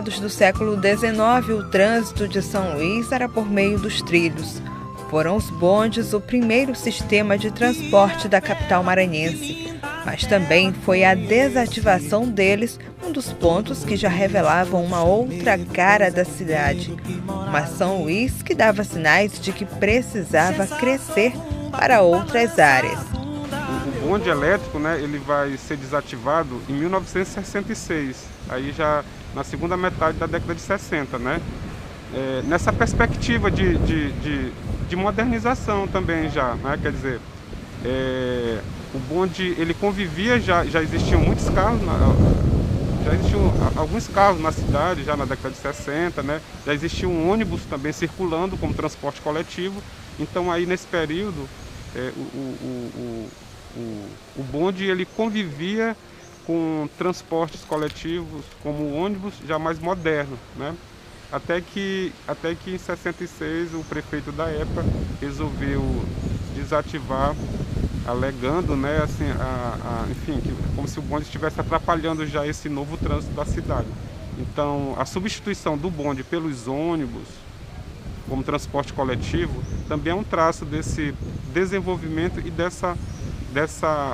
meados do século XIX, o trânsito de São Luís era por meio dos trilhos. Foram os bondes o primeiro sistema de transporte da capital maranhense, mas também foi a desativação deles um dos pontos que já revelavam uma outra cara da cidade. Uma São Luís que dava sinais de que precisava crescer para outras áreas. O bonde elétrico, ele vai ser desativado em 1966, aí já na segunda metade da década de 60, nessa perspectiva de modernização também já, quer dizer, o bonde ele convivia, já existiam muitos carros, já existiam alguns carros na cidade já na década de 60, já existia um ônibus também circulando como transporte coletivo, então aí nesse período o bonde ele convivia com transportes coletivos como o ônibus já mais moderno, até que em 66 o prefeito da época resolveu desativar, alegando, enfim, como se o bonde estivesse atrapalhando já esse novo trânsito da cidade. Então, a substituição do bonde pelos ônibus como transporte coletivo também é um traço desse desenvolvimento e dessa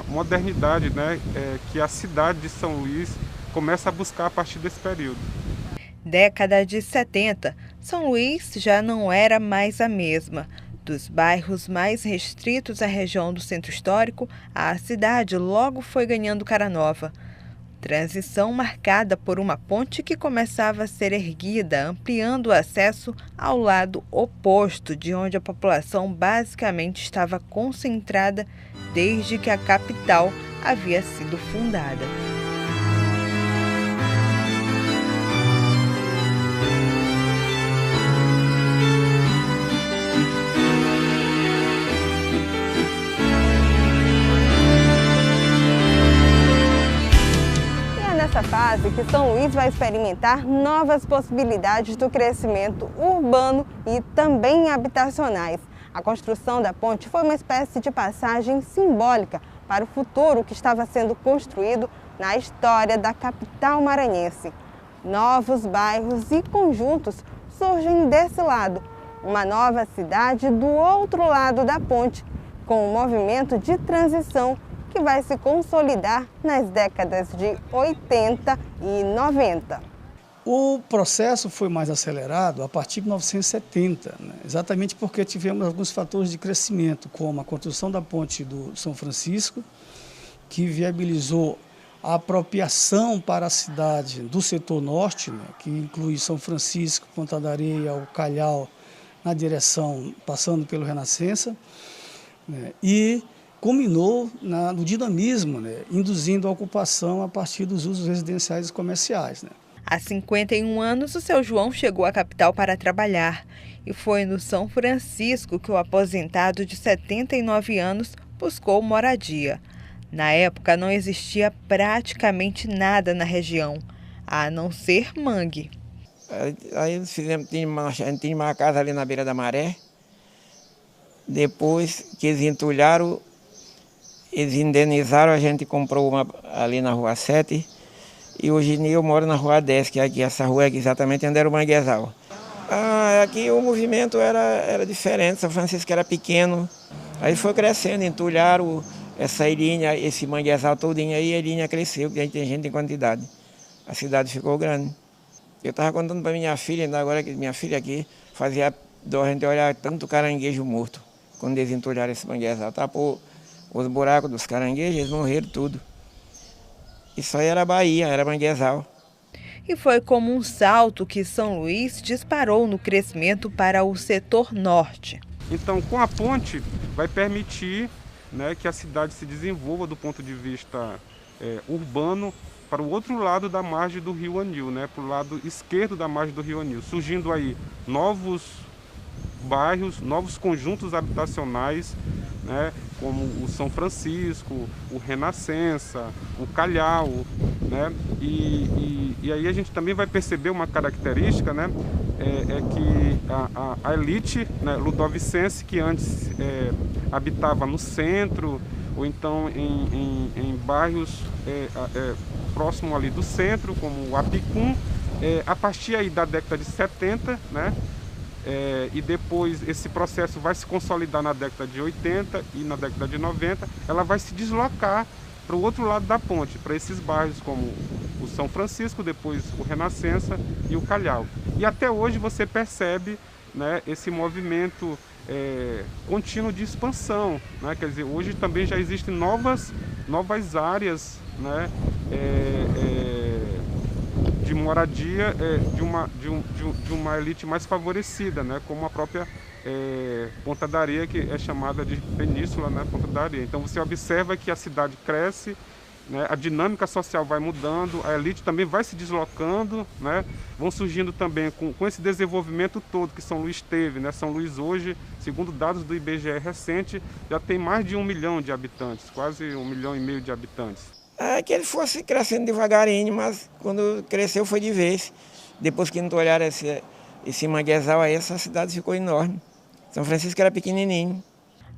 modernidade, que a cidade de São Luís começa a buscar a partir desse período. Década de 70, São Luís já não era mais a mesma. Dos bairros mais restritos à região do centro histórico, a cidade logo foi ganhando cara nova. Transição marcada por uma ponte que começava a ser erguida, ampliando o acesso ao lado oposto de onde a população basicamente estava concentrada desde que a capital havia sido fundada. Nessa fase que São Luís vai experimentar novas possibilidades do crescimento urbano e também habitacionais. A construção da ponte foi uma espécie de passagem simbólica para o futuro que estava sendo construído na história da capital maranhense. Novos bairros e conjuntos surgem desse lado, uma nova cidade do outro lado da ponte, com um movimento de transição que vai se consolidar nas décadas de 80 e 90. O processo foi mais acelerado a partir de 1970, exatamente porque tivemos alguns fatores de crescimento, como a construção da ponte do São Francisco, que viabilizou a apropriação para a cidade do setor norte, que inclui São Francisco, Ponta da Areia, o Calhau, na direção, passando pelo Renascença, e culminou no dinamismo, induzindo a ocupação a partir dos usos residenciais e comerciais. Há 51 anos, o seu João chegou à capital para trabalhar e foi no São Francisco que o aposentado de 79 anos buscou moradia. Na época, não existia praticamente nada na região, a não ser mangue. Aí a gente tinha uma casa ali na beira da maré, depois que eles entulharam, eles indenizaram, a gente comprou uma ali na Rua 7 e hoje em dia eu moro na Rua 10, que é aqui, essa rua aqui exatamente onde era o manguezal. Aqui o movimento era diferente, São Francisco era pequeno, aí foi crescendo, entulharam essa ilhinha, esse manguezal todinho aí, a ilhinha cresceu, porque a gente tem gente em quantidade. A cidade ficou grande. Eu estava contando para minha filha, ainda agora que minha filha aqui fazia dó a gente olhar tanto caranguejo morto, quando eles entulharam esse manguezal, tapou os buracos dos caranguejos, eles morreram tudo. Isso aí era Bahia, era manguezal. E foi como um salto que São Luís disparou no crescimento para o setor norte. Então, com a ponte, vai permitir que a cidade se desenvolva do ponto de vista urbano para o outro lado da margem do Rio Anil, para o lado esquerdo da margem do Rio Anil, surgindo aí novos bairros, novos conjuntos habitacionais, como o São Francisco, o Renascença, o Calhau, e aí a gente também vai perceber uma característica, que a elite ludovicense, que antes habitava no centro, ou então em bairros próximo ali do centro, como o Apicum, A partir aí da década de 70, né? E depois esse processo vai se consolidar na década de 80 e na década de 90, ela vai se deslocar para o outro lado da ponte, para esses bairros como o São Francisco, depois o Renascença e o Calhau. E até hoje você percebe, né, esse movimento contínuo de expansão, né? Quer dizer, hoje também já existem novas áreas, né, de moradia de uma elite mais favorecida, né, como a própria Ponta da Areia, que é chamada de Península, né, Ponta da Areia. Então você observa que a cidade cresce, né, a dinâmica social vai mudando, a elite também vai se deslocando, né, vão surgindo também com esse desenvolvimento todo que São Luís teve, né. São Luís hoje, segundo dados do IBGE recente, já tem mais de 1 milhão de habitantes, quase 1,5 milhão de habitantes. Que ele fosse crescendo devagarinho, mas quando cresceu foi de vez. Depois que não olharam esse manguezal aí, essa cidade ficou enorme. São Francisco era pequenininho.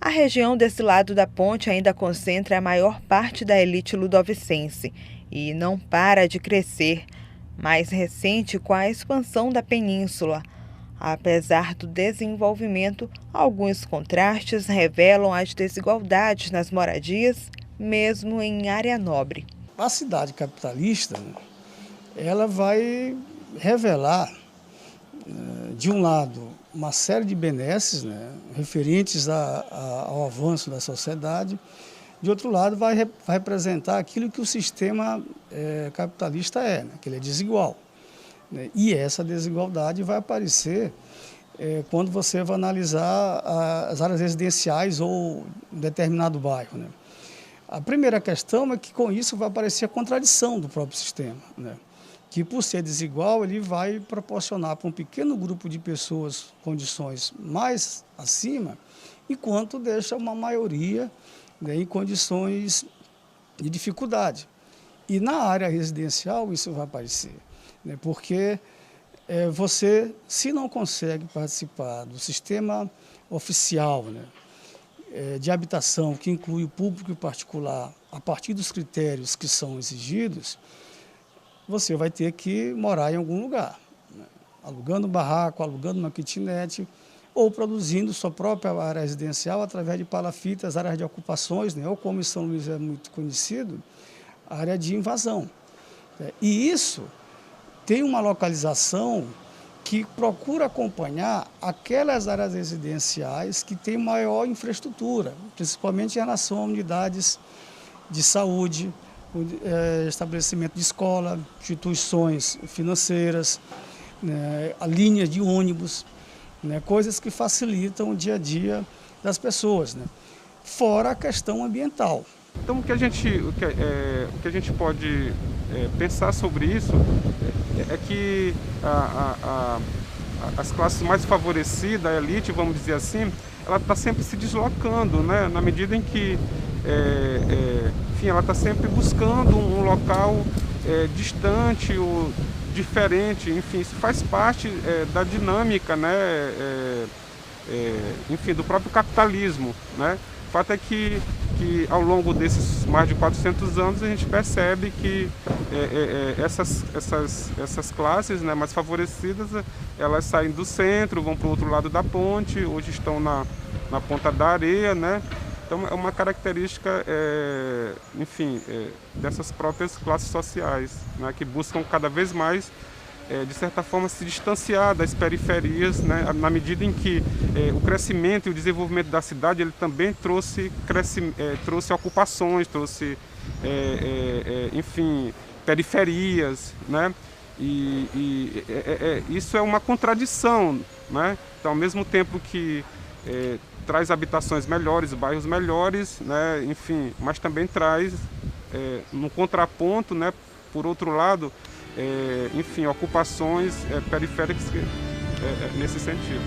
A região desse lado da ponte ainda concentra a maior parte da elite ludovicense e não para de crescer, mais recente com a expansão da península. Apesar do desenvolvimento, alguns contrastes revelam as desigualdades nas moradias, mesmo em área nobre. A cidade capitalista, ela vai revelar, de um lado, uma série de benesses, né, referentes ao avanço da sociedade. De outro lado, vai representar aquilo que o sistema capitalista né, que ele é desigual. Né, e essa desigualdade vai aparecer quando você vai analisar as áreas residenciais ou um determinado bairro. Né. A primeira questão é que com isso vai aparecer a contradição do próprio sistema, né? Que por ser desigual ele vai proporcionar para um pequeno grupo de pessoas condições mais acima, enquanto deixa uma maioria, né, em condições de dificuldade. E na área residencial isso vai aparecer, né, porque você, se não consegue participar do sistema oficial, né, de habitação, que inclui o público e particular, a partir dos critérios que são exigidos, você vai ter que morar em algum lugar, né? Alugando um barraco, alugando uma kitnet, ou produzindo sua própria área residencial através de palafitas, áreas de ocupações, né? Ou como em São Luís é muito conhecido, a área de invasão. E isso tem uma localização que procura acompanhar aquelas áreas residenciais que têm maior infraestrutura, principalmente em relação a unidades de saúde, estabelecimento de escola, instituições financeiras, né, a linha de ônibus, né, coisas que facilitam o dia a dia das pessoas, né, fora a questão ambiental. Então o que a gente pode pensar sobre isso é que as classes mais favorecidas, a elite, vamos dizer assim, ela está sempre se deslocando, né? Na medida em que enfim, ela está sempre buscando um local distante ou diferente, enfim, isso faz parte da dinâmica, né? Enfim, do próprio capitalismo, né? O fato é que ao longo desses mais de 400 anos a gente percebe que essas classes, né, mais favorecidas, elas saem do centro, vão para o outro lado da ponte, hoje estão na Ponta da Areia, né? Então é uma característica, enfim, dessas próprias classes sociais, né, que buscam cada vez mais, de certa forma, se distanciar das periferias, né, na medida em que o crescimento e o desenvolvimento da cidade ele também trouxe ocupações, trouxe, enfim, periferias, né? Isso é uma contradição, né? Então, ao mesmo tempo que traz habitações melhores, bairros melhores, né? Enfim, mas também traz, no contraponto, né? Por outro lado, enfim, ocupações periféricas nesse sentido.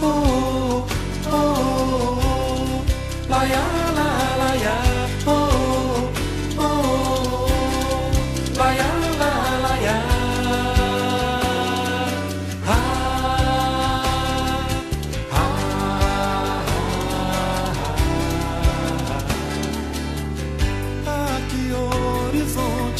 Oh, oh, oh, la ya, la ya, oh, oh, oh, la ya, la ya, que horizonte.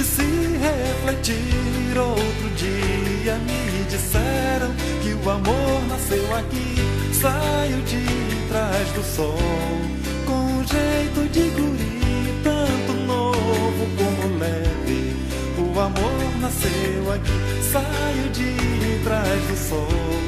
se refletir. Outro dia me disseram que o amor nasceu aqui. Saio de trás do sol, com jeito de guri, tanto novo como leve. O amor nasceu aqui. Saio de trás do sol.